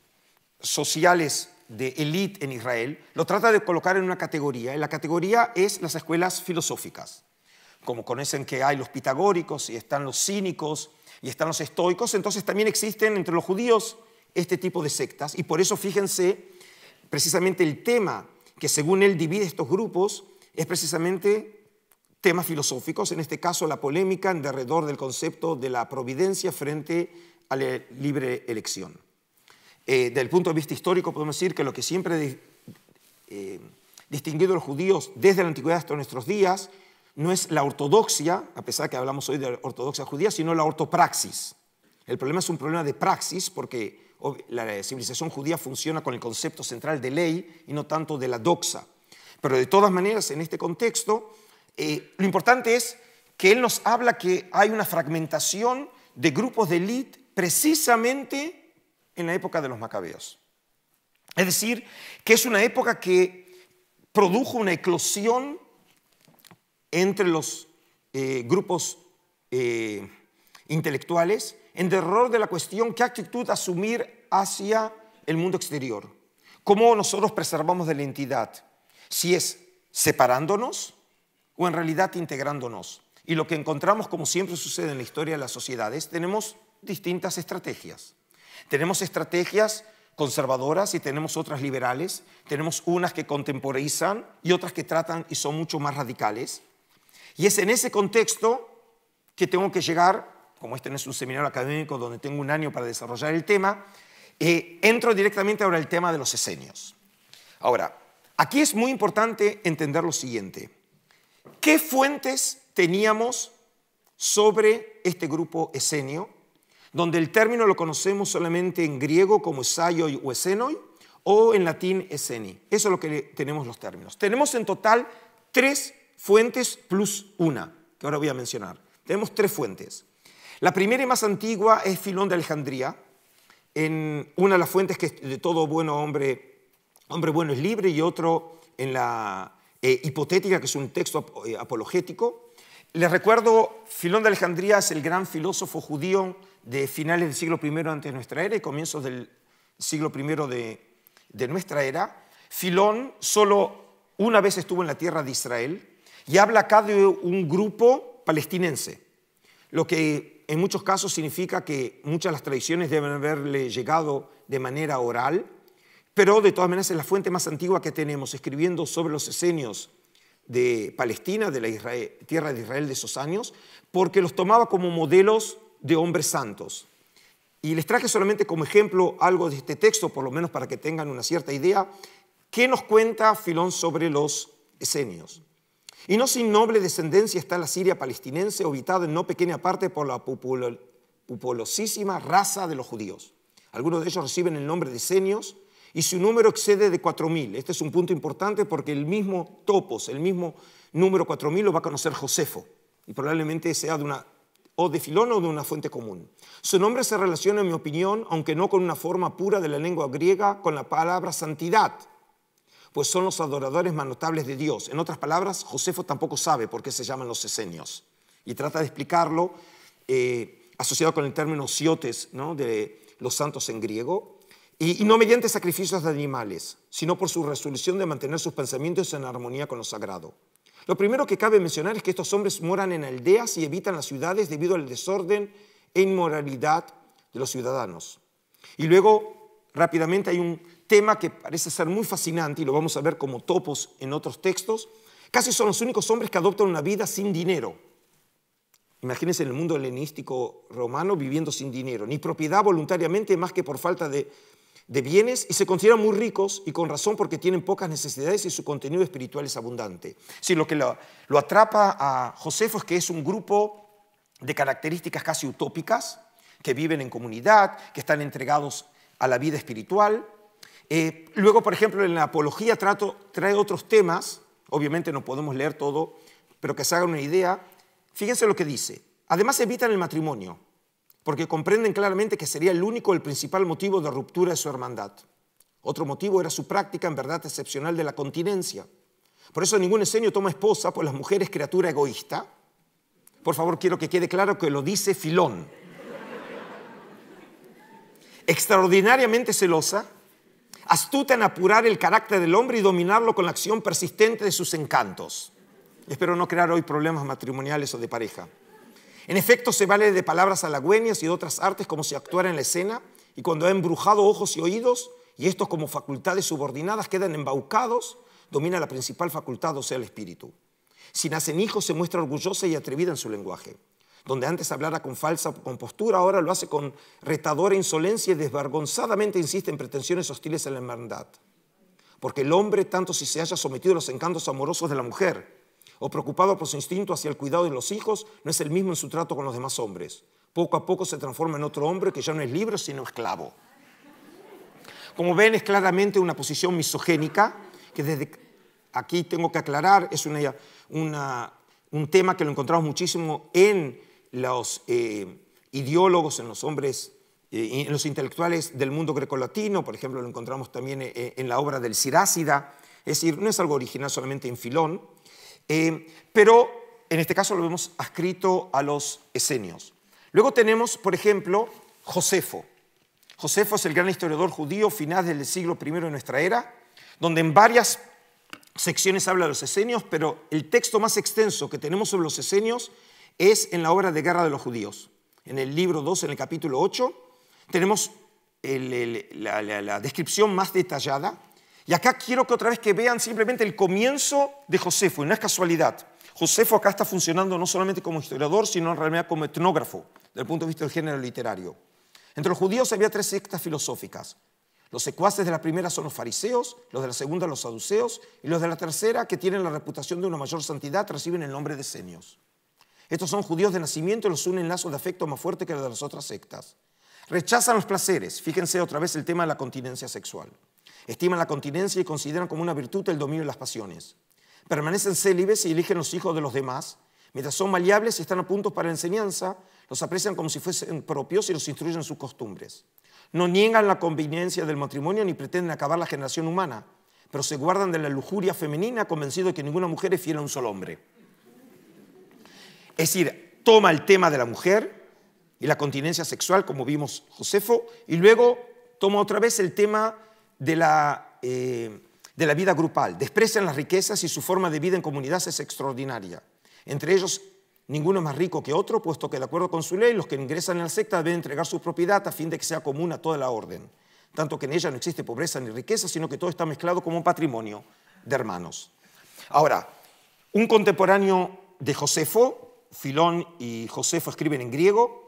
sociales de élite en Israel, lo trata de colocar en una categoría, y la categoría es las escuelas filosóficas. Como conocen que hay los pitagóricos y están los cínicos y están los estoicos, entonces también existen entre los judíos este tipo de sectas, y por eso fíjense, precisamente el tema que según él divide estos grupos es precisamente temas filosóficos, en este caso la polémica en derredor del concepto de la providencia frente a la libre elección. Desde el punto de vista histórico podemos decir que lo que siempre ha distinguido a los judíos desde la antigüedad hasta nuestros días no es la ortodoxia, a pesar que hablamos hoy de la ortodoxia judía, sino la ortopraxis. El problema es un problema de praxis porque la civilización judía funciona con el concepto central de ley y no tanto de la doxa. Pero de todas maneras, en este contexto, lo importante es que él nos habla que hay una fragmentación de grupos de élite precisamente en la época de los macabeos. Es decir, que es una época que produjo una eclosión entre los grupos intelectuales en derredor de la cuestión qué actitud asumir hacia el mundo exterior. ¿Cómo nosotros preservamos de la identidad? Si es separándonos o en realidad integrándonos. Y lo que encontramos, como siempre sucede en la historia de las sociedades, tenemos distintas estrategias. Tenemos estrategias conservadoras y tenemos otras liberales. Tenemos unas que contemporizan y otras que tratan y son mucho más radicales. Y es en ese contexto que tengo que llegar, como este no es un seminario académico donde tengo un año para desarrollar el tema, entro directamente ahora al tema de los esenios. Ahora, aquí es muy importante entender lo siguiente. ¿Qué fuentes teníamos sobre este grupo esenio, donde el término lo conocemos solamente en griego como esaioi o esenoi, o en latín eseni? Eso es lo que tenemos los términos. Tenemos en total 3 fuentes plus una, que ahora voy a mencionar. Tenemos 3 fuentes. La primera y más antigua es Filón de Alejandría. En una de las fuentes que de todo bueno hombre bueno es libre, y otro en la hipotética, que es un texto apologético. Les recuerdo, Filón de Alejandría es el gran filósofo judío de finales del siglo I antes de nuestra era y comienzos del siglo I de nuestra era. Filón solo una vez estuvo en la tierra de Israel y habla acá de un grupo palestinense, lo que en muchos casos significa que muchas de las tradiciones deben haberle llegado de manera oral, pero de todas maneras es la fuente más antigua que tenemos, escribiendo sobre los esenios de Palestina, de la tierra de Israel de esos años, porque los tomaba como modelos de hombres santos. Y les traje solamente como ejemplo algo de este texto, por lo menos para que tengan una cierta idea, qué nos cuenta Filón sobre los esenios. Y no sin noble descendencia está la Siria palestinense, habitada en no pequeña parte por la populosísima raza de los judíos. Algunos de ellos reciben el nombre de esenios y su número excede de 4.000. Este es un punto importante porque el mismo topos, el mismo número 4.000 lo va a conocer Josefo, y probablemente sea de Filón o de una fuente común. Su nombre se relaciona, en mi opinión, aunque no con una forma pura de la lengua griega, con la palabra santidad, pues son los adoradores más notables de Dios. En otras palabras, Josefo tampoco sabe por qué se llaman los esenios, y trata de explicarlo asociado con el término siotes, ¿no?, de los santos en griego, y no mediante sacrificios de animales, sino por su resolución de mantener sus pensamientos en armonía con lo sagrado. Lo primero que cabe mencionar es que estos hombres moran en aldeas y evitan las ciudades debido al desorden e inmoralidad de los ciudadanos. Y luego, rápidamente, hay un tema que parece ser muy fascinante y lo vamos a ver como topos en otros textos. Casi son los únicos hombres que adoptan una vida sin dinero. Imagínense en el mundo helenístico romano viviendo sin dinero, ni propiedad voluntariamente más que por falta de bienes, y se consideran muy ricos y con razón porque tienen pocas necesidades y su contenido espiritual es abundante. Sí, lo que lo atrapa a Josefo es que es un grupo de características casi utópicas, que viven en comunidad, que están entregados a la vida espiritual. Luego, por ejemplo, en la apología trae otros temas, obviamente no podemos leer todo, pero que se hagan una idea. Fíjense lo que dice. Además evitan el matrimonio, porque comprenden claramente que sería el único, el principal motivo de ruptura de su hermandad. Otro motivo era su práctica, en verdad excepcional, de la continencia. Por eso ningún esenio toma esposa, pues la mujer es criatura egoísta. Por favor, quiero que quede claro que lo dice Filón. Extraordinariamente celosa, astuta en apurar el carácter del hombre y dominarlo con la acción persistente de sus encantos. Espero no crear hoy problemas matrimoniales o de pareja. En efecto, se vale de palabras halagüeñas y de otras artes como si actuara en la escena, y cuando ha embrujado ojos y oídos, y estos como facultades subordinadas quedan embaucados, domina la principal facultad, o sea, el espíritu. Si nacen hijos, se muestra orgullosa y atrevida en su lenguaje. Donde antes hablara con falsa compostura, ahora lo hace con retadora insolencia y desvergonzadamente insiste en pretensiones hostiles a la hermandad. Porque el hombre, tanto si se haya sometido a los encantos amorosos de la mujer, o preocupado por su instinto hacia el cuidado de los hijos, no es el mismo en su trato con los demás hombres. Poco a poco se transforma en otro hombre que ya no es libre, sino esclavo. Como ven, es claramente una posición misogénica, que desde aquí tengo que aclarar, es un tema que lo encontramos muchísimo en los ideólogos, en los hombres, en los intelectuales del mundo grecolatino. Por ejemplo, lo encontramos también en la obra del Sirácida. Es decir, no es algo original solamente en Filón, pero en este caso lo hemos adscrito a los esenios. Luego tenemos, por ejemplo, Josefo. Josefo es el gran historiador judío final del siglo I de nuestra era, donde en varias secciones habla de los esenios, pero el texto más extenso que tenemos sobre los esenios es en la obra de Guerra de los Judíos. En el libro 2, en el capítulo 8, tenemos la descripción más detallada. Y acá quiero que otra vez que vean simplemente el comienzo de Josefo, y no es casualidad. Josefo acá está funcionando no solamente como historiador, sino en realidad como etnógrafo, desde el punto de vista del género literario. Entre los judíos había 3 sectas filosóficas. Los secuaces de la primera son los fariseos, los de la segunda los saduceos, y los de la tercera, que tienen la reputación de una mayor santidad, reciben el nombre de esenios. Estos son judíos de nacimiento y los unen lazos de afecto más fuerte que los de las otras sectas. Rechazan los placeres, fíjense otra vez el tema de la continencia sexual. Estiman la continencia y consideran como una virtud el dominio de las pasiones. Permanecen célibes y eligen los hijos de los demás. Mientras son maleables y están a punto para la enseñanza, los aprecian como si fuesen propios y los instruyen en sus costumbres. No niegan la conveniencia del matrimonio ni pretenden acabar la generación humana, pero se guardan de la lujuria femenina convencidos de que ninguna mujer es fiel a un solo hombre. Es decir, toma el tema de la mujer y la continencia sexual, como vimos Josefo, y luego toma otra vez el tema de la vida grupal. Desprecian las riquezas y su forma de vida en comunidad es extraordinaria. Entre ellos, ninguno es más rico que otro, puesto que de acuerdo con su ley, los que ingresan en la secta deben entregar su propiedad a fin de que sea común a toda la orden. Tanto que en ella no existe pobreza ni riqueza, sino que todo está mezclado como un patrimonio de hermanos. Ahora, un contemporáneo de Josefo, Filón y Josefo escriben en griego,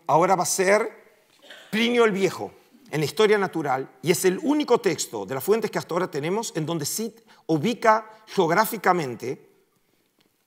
ahora va a ser Plinio el Viejo, en la historia natural, y es el único texto de las fuentes que hasta ahora tenemos en donde sí ubica geográficamente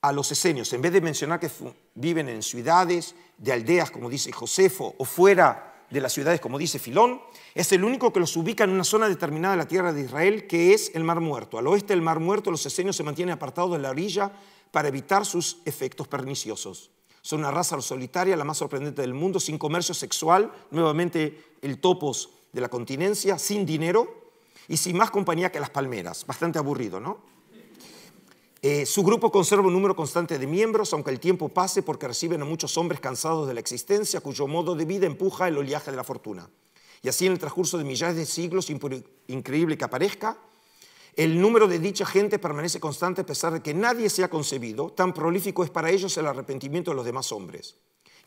a los esenios. En vez de mencionar que viven en ciudades, de aldeas, como dice Josefo, o fuera de las ciudades, como dice Filón, es el único que los ubica en una zona determinada de la tierra de Israel, que es el Mar Muerto. Al oeste del Mar Muerto, los esenios se mantienen apartados de la orilla para evitar sus efectos perniciosos. Son una raza solitaria, la más sorprendente del mundo, sin comercio sexual, nuevamente el topos de la continencia, sin dinero y sin más compañía que las palmeras. Bastante aburrido, ¿no? Su grupo conserva un número constante de miembros, aunque el tiempo pase, porque reciben a muchos hombres cansados de la existencia, cuyo modo de vida empuja el oleaje de la fortuna. Y así, en el transcurso de millares de siglos, increíble que aparezca, El número de dicha gente permanece constante a pesar de que nadie se ha concebido. Tan prolífico es para ellos el arrepentimiento de los demás hombres.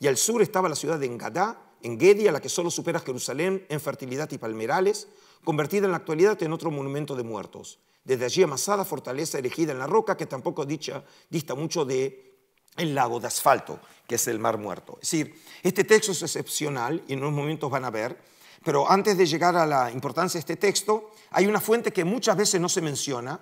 Y al sur estaba la ciudad de Engadá, Engedi, a la que solo supera Jerusalén en fertilidad y palmerales, convertida en la actualidad en otro monumento de muertos. Desde allí amasada fortaleza erigida en la roca, que tampoco dista mucho del lago de asfalto, que es el Mar Muerto. Es decir, este texto es excepcional y en unos momentos van a ver, pero antes de llegar a la importancia de este texto, hay una fuente que muchas veces no se menciona,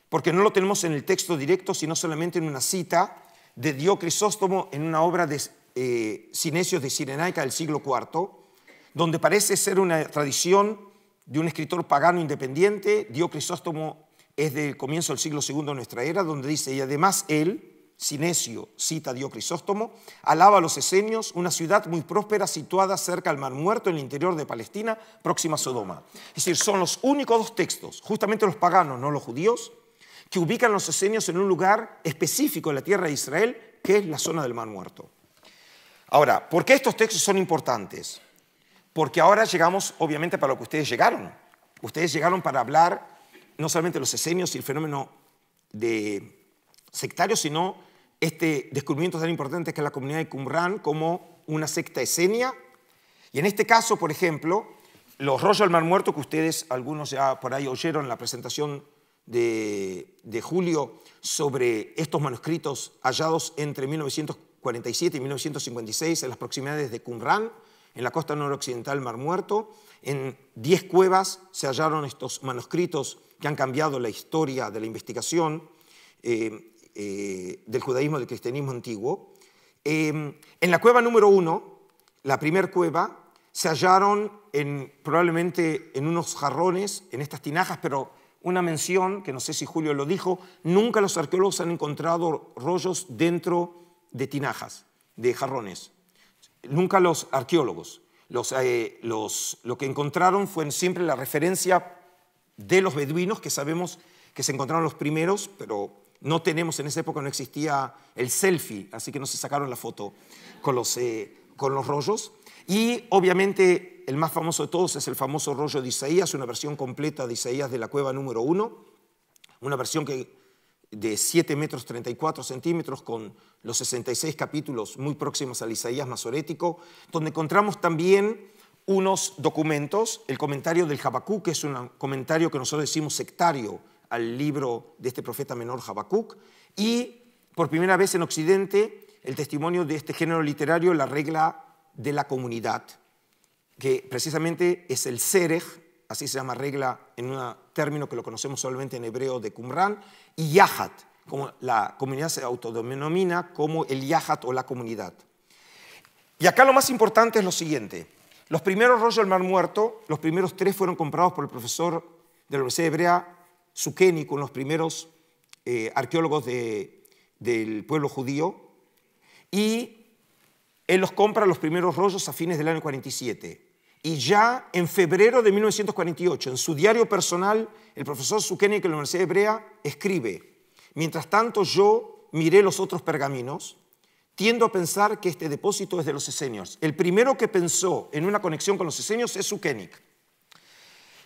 porque no lo tenemos en el texto directo, sino solamente en una cita de Dio Crisóstomo en una obra de Cinesios de Cirenaica del siglo IV, donde parece ser una tradición de un escritor pagano independiente. Dio Crisóstomo es del comienzo del siglo II de nuestra era, donde dice, y además él, Cinesio, cita a Dio Crisóstomo, alaba a los esenios, una ciudad muy próspera situada cerca al Mar Muerto en el interior de Palestina, próxima a Sodoma. Es decir, son los únicos dos textos, justamente los paganos, no los judíos, que ubican a los esenios en un lugar específico en la tierra de Israel, que es la zona del Mar Muerto. Ahora, ¿por qué estos textos son importantes? Porque ahora llegamos, obviamente, para lo que ustedes llegaron. Ustedes llegaron para hablar no solamente de los esenios y el fenómeno de sectario, sino este descubrimiento tan importante que es la comunidad de Qumran como una secta esenia. Y en este caso, por ejemplo, los rollos del Mar Muerto, que ustedes, algunos ya por ahí oyeron en la presentación de Julio sobre estos manuscritos hallados entre 1947 y 1956 en las proximidades de Qumran, en la costa noroccidental del Mar Muerto. En 10 cuevas se hallaron estos manuscritos que han cambiado la historia de la investigación del judaísmo y del cristianismo antiguo. En la cueva número 1, la primera cueva, se hallaron probablemente en unos jarrones, en estas tinajas, pero una mención, que no sé si Julio lo dijo, nunca los arqueólogos han encontrado rollos dentro de tinajas, de jarrones. Nunca los arqueólogos. Lo que encontraron fue siempre la referencia de los beduinos, que sabemos que se encontraron los primeros, pero no tenemos, en esa época no existía el selfie, así que no se sacaron la foto con los rollos. Y obviamente el más famoso de todos es el famoso rollo de Isaías, una versión completa de Isaías de la cueva número 1, una versión de 7 metros 34 centímetros con los 66 capítulos muy próximos al Isaías masorético, donde encontramos también unos documentos, el comentario del Habacuc, que es un comentario que nosotros decimos sectario al libro de este profeta menor Habacuc, y por primera vez en Occidente el testimonio de este género literario, la regla de la comunidad, que precisamente es el Serej, así se llama regla en un término que lo conocemos solamente en hebreo de Qumran, y Yahat, como la comunidad se autodenomina como el Yahat o la comunidad. Y acá lo más importante es lo siguiente. Los primeros rollos del Mar Muerto, los primeros 3 fueron comprados por el profesor de la Universidad Hebrea Zuccheni, con los primeros arqueólogos del pueblo judío, y él los compra los primeros rollos a fines del año 47. Y ya en febrero de 1948, en su diario personal, el profesor Zuccheni de la Universidad Hebrea escribe: mientras tanto yo miré los otros pergaminos, tiendo a pensar que este depósito es de los esenios. El primero que pensó en una conexión con los esenios es Zuccheni,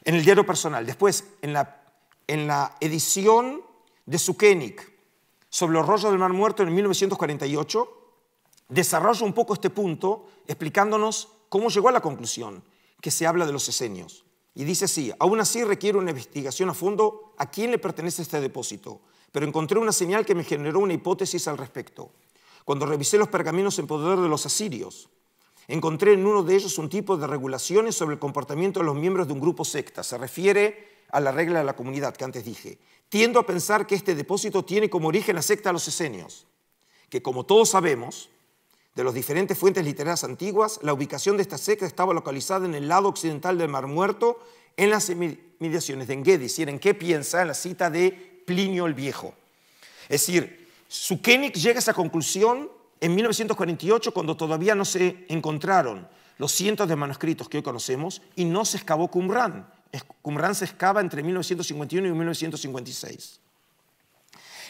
en el diario personal. Después, en la edición de Zuccheni sobre los rollos del Mar Muerto en 1948, desarrolla un poco este punto explicándonos cómo llegó a la conclusión que se habla de los esenios. Y dice así: aún así requiere una investigación a fondo a quién le pertenece este depósito, pero encontré una señal que me generó una hipótesis al respecto. Cuando revisé los pergaminos en poder de los asirios, encontré en uno de ellos un tipo de regulaciones sobre el comportamiento de los miembros de un grupo secta. Se refiere a la regla de la comunidad que antes dije. Tiendo a pensar que este depósito tiene como origen la secta de los esenios, que como todos sabemos, de las diferentes fuentes literarias antiguas, la ubicación de esta secta estaba localizada en el lado occidental del Mar Muerto, en las inmediaciones de Engedi. ¿En qué piensa? En la cita de Plinio el Viejo. Es decir, Zuccheni llega a esa conclusión en 1948, cuando todavía no se encontraron los cientos de manuscritos que hoy conocemos y no se excavó Qumran. Qumran se excava entre 1951 y 1956.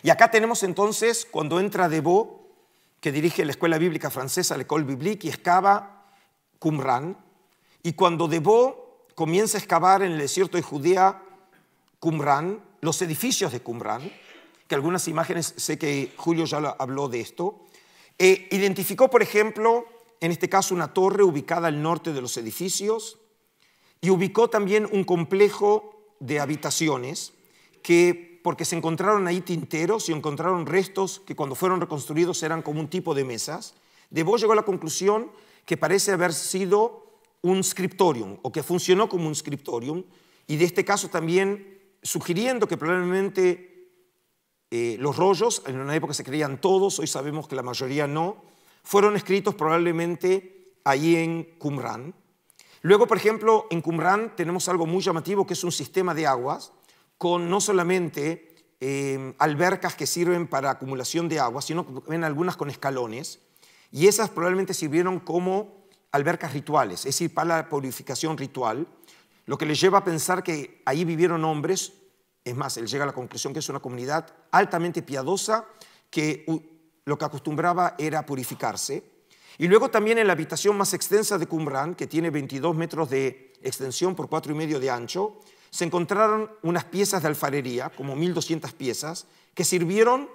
Y acá tenemos entonces, cuando entra Debord, que dirige la escuela bíblica francesa, l'École Biblique, y excava Qumran. Y cuando Debord comienza a excavar en el desierto de Judea Qumran, los edificios de Qumrán, que algunas imágenes, sé que Julio ya habló de esto. Identificó, por ejemplo, en este caso una torre ubicada al norte de los edificios y ubicó también un complejo de habitaciones que, porque se encontraron ahí tinteros y encontraron restos que cuando fueron reconstruidos eran como un tipo de mesas, Deveau llegó a la conclusión que parece haber sido un scriptorium o que funcionó como un scriptorium y de este caso también sugiriendo que probablemente los rollos, en una época se creían todos, hoy sabemos que la mayoría no, fueron escritos probablemente ahí en Qumrán. Luego, por ejemplo, en Qumrán tenemos algo muy llamativo que es un sistema de aguas con no solamente albercas que sirven para acumulación de agua, sino que ven algunas con escalones y esas probablemente sirvieron como albercas rituales, es decir, para la purificación ritual, lo que les lleva a pensar que ahí vivieron hombres. Es más, él llega a la conclusión que es una comunidad altamente piadosa que lo que acostumbraba era purificarse. Y luego también en la habitación más extensa de Qumrán, que tiene 22 metros de extensión por 4,5 de ancho, se encontraron unas piezas de alfarería, como 1.200 piezas, que sirvieron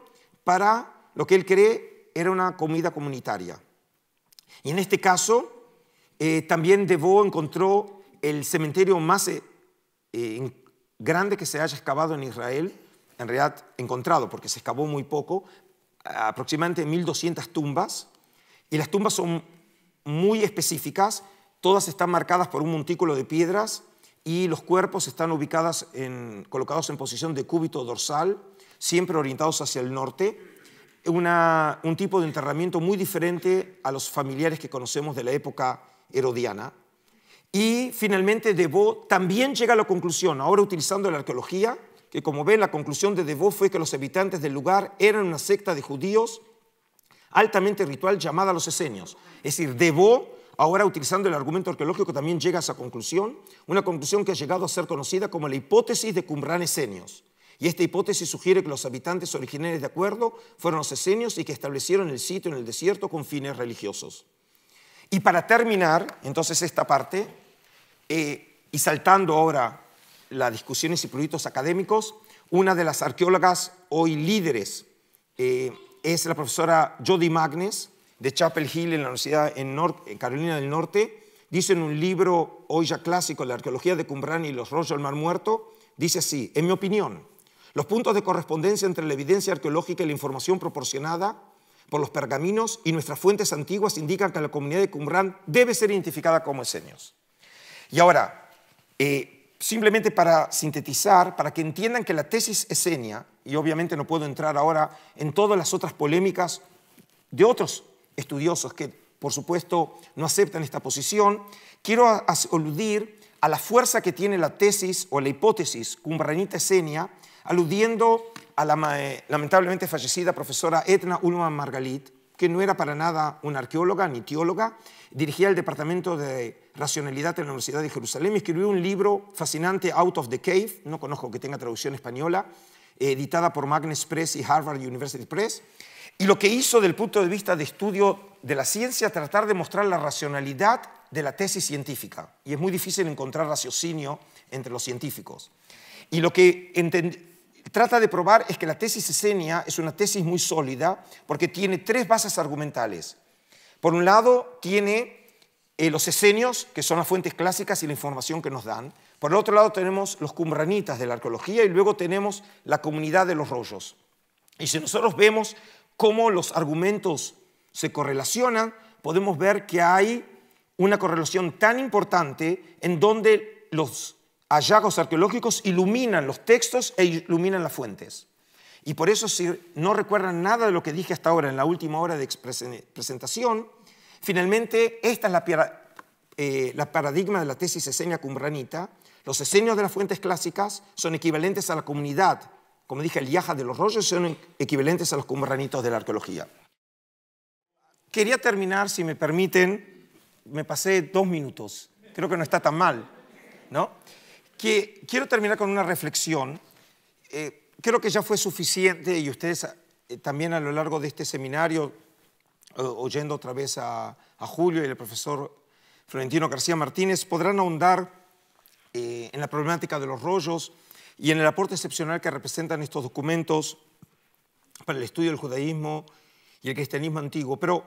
para lo que él cree era una comida comunitaria. Y en este caso, también Deveau encontró el cementerio más grande que se haya excavado en Israel, en realidad encontrado porque se excavó muy poco, aproximadamente 1.200 tumbas, y las tumbas son muy específicas, todas están marcadas por un montículo de piedras y los cuerpos están colocados en posición de cúbito dorsal, siempre orientados hacia el norte, un tipo de enterramiento muy diferente a los familiares que conocemos de la época herodiana. Y finalmente Deveau también llega a la conclusión, ahora utilizando la arqueología, que como ven la conclusión de Deveau fue que los habitantes del lugar eran una secta de judíos altamente ritual llamada los esenios. Es decir, Deveau, ahora utilizando el argumento arqueológico, también llega a esa conclusión, una conclusión que ha llegado a ser conocida como la hipótesis de Qumrán esenios. Y esta hipótesis sugiere que los habitantes originarios de acuerdo fueron los esenios y que establecieron el sitio en el desierto con fines religiosos. Y para terminar, entonces, esta parte, y saltando ahora las discusiones y proyectos académicos, una de las arqueólogas hoy líderes es la profesora Jody Magnes, de Chapel Hill en la Universidad en Carolina del Norte. Dice en un libro hoy ya clásico, La arqueología de Qumrán y los rollos del Mar Muerto, dice así: en mi opinión, los puntos de correspondencia entre la evidencia arqueológica y la información proporcionada por los pergaminos y nuestras fuentes antiguas indican que la comunidad de Qumrán debe ser identificada como esenios. Y ahora, simplemente para sintetizar, para que entiendan que la tesis esenia, y obviamente no puedo entrar ahora en todas las otras polémicas de otros estudiosos que, por supuesto, no aceptan esta posición, quiero aludir a la fuerza que tiene la tesis o la hipótesis qumranita esenia, aludiendo a la lamentablemente fallecida profesora Edna Ullmann Margalit, que no era para nada una arqueóloga ni teóloga, dirigía el departamento de racionalidad de la Universidad de Jerusalén y escribió un libro fascinante, Out of the Cave, no conozco que tenga traducción española, editada por Magnes Press y Harvard University Press, y lo que hizo desde el punto de vista de estudio de la ciencia, tratar de mostrar la racionalidad de la tesis científica, y es muy difícil encontrar raciocinio entre los científicos. Y lo que trata de probar es que la tesis esenia es una tesis muy sólida porque tiene tres bases argumentales. Por un lado, tiene los esenios, que son las fuentes clásicas y la información que nos dan. Por el otro lado, tenemos los qumranitas de la arqueología y luego tenemos la comunidad de los rollos. Y si nosotros vemos cómo los argumentos se correlacionan, podemos ver que hay una correlación tan importante en donde los hallazgos arqueológicos iluminan los textos e iluminan las fuentes. Y por eso, si no recuerdan nada de lo que dije hasta ahora en la última hora de presentación, finalmente esta es la paradigma de la tesis esenia qumranita. Los esenios de las fuentes clásicas son equivalentes a la comunidad, como dije, el yaja de los rollos, son equivalentes a los qumranitos de la arqueología. Quería terminar, si me permiten, me pasé 2 minutos, creo que no está tan mal, ¿no? Quiero terminar con una reflexión. Creo que ya fue suficiente y ustedes también a lo largo de este seminario, oyendo otra vez a Julio y al profesor Florentino García Martínez, podrán ahondar en la problemática de los rollos y en el aporte excepcional que representan estos documentos para el estudio del judaísmo y el cristianismo antiguo. Pero,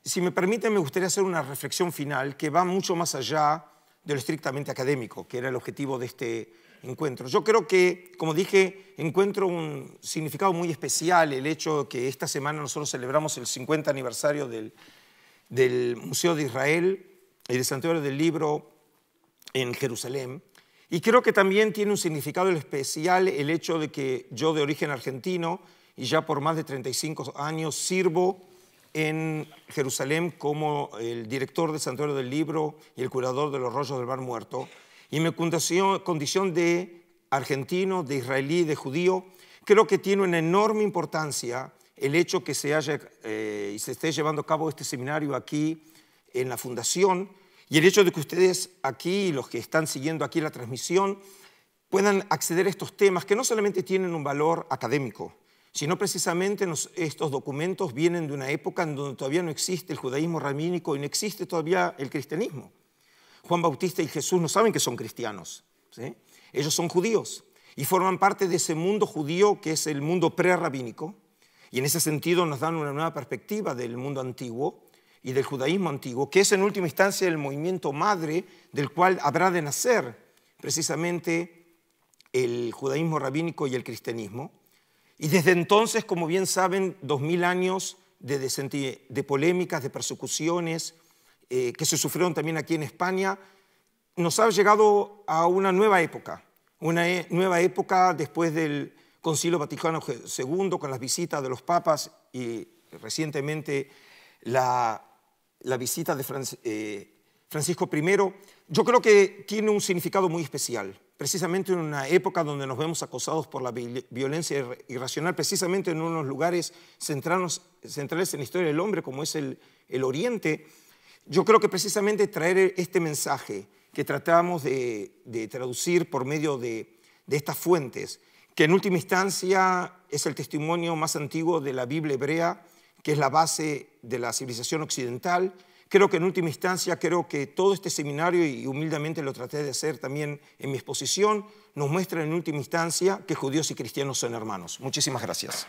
si me permiten, me gustaría hacer una reflexión final que va mucho más allá de lo estrictamente académico, que era el objetivo de este encuentro. Yo creo que, como dije, encuentro un significado muy especial el hecho de que esta semana nosotros celebramos el 50 aniversario del Museo de Israel y del Santuario del Libro en Jerusalén. Y creo que también tiene un significado especial el hecho de que yo, de origen argentino, y ya por más de 35 años sirvo en Jerusalén como el director del Santuario del Libro y el curador de los rollos del Mar Muerto. Y mi condición de argentino, de israelí, de judío, creo que tiene una enorme importancia el hecho que se haya y se esté llevando a cabo este seminario aquí en la Fundación, y el hecho de que ustedes aquí, los que están siguiendo aquí la transmisión, puedan acceder a estos temas que no solamente tienen un valor académico, sino precisamente estos documentos vienen de una época en donde todavía no existe el judaísmo rabínico y no existe todavía el cristianismo. Juan Bautista y Jesús no saben que son cristianos, ¿sí? Ellos son judíos y forman parte de ese mundo judío que es el mundo prerrabínico, y en ese sentido nos dan una nueva perspectiva del mundo antiguo y del judaísmo antiguo, que es en última instancia el movimiento madre del cual habrá de nacer precisamente el judaísmo rabínico y el cristianismo. Y desde entonces, como bien saben, 2000 años de polémicas, de persecuciones que se sufrieron también aquí en España, nos ha llegado a una nueva época después del Concilio Vaticano II, con las visitas de los papas y recientemente la visita de Francisco I. Yo creo que tiene un significado muy especial, precisamente en una época donde nos vemos acosados por la violencia irracional, precisamente en unos lugares centrales en la historia del hombre, como es el Oriente. Yo creo que precisamente traer este mensaje que tratamos de traducir por medio de estas fuentes, que en última instancia es el testimonio más antiguo de la Biblia hebrea, que es la base de la civilización occidental. Creo que en última instancia, creo que todo este seminario, y humildemente lo traté de hacer también en mi exposición, nos muestra en última instancia que judíos y cristianos son hermanos. Muchísimas gracias.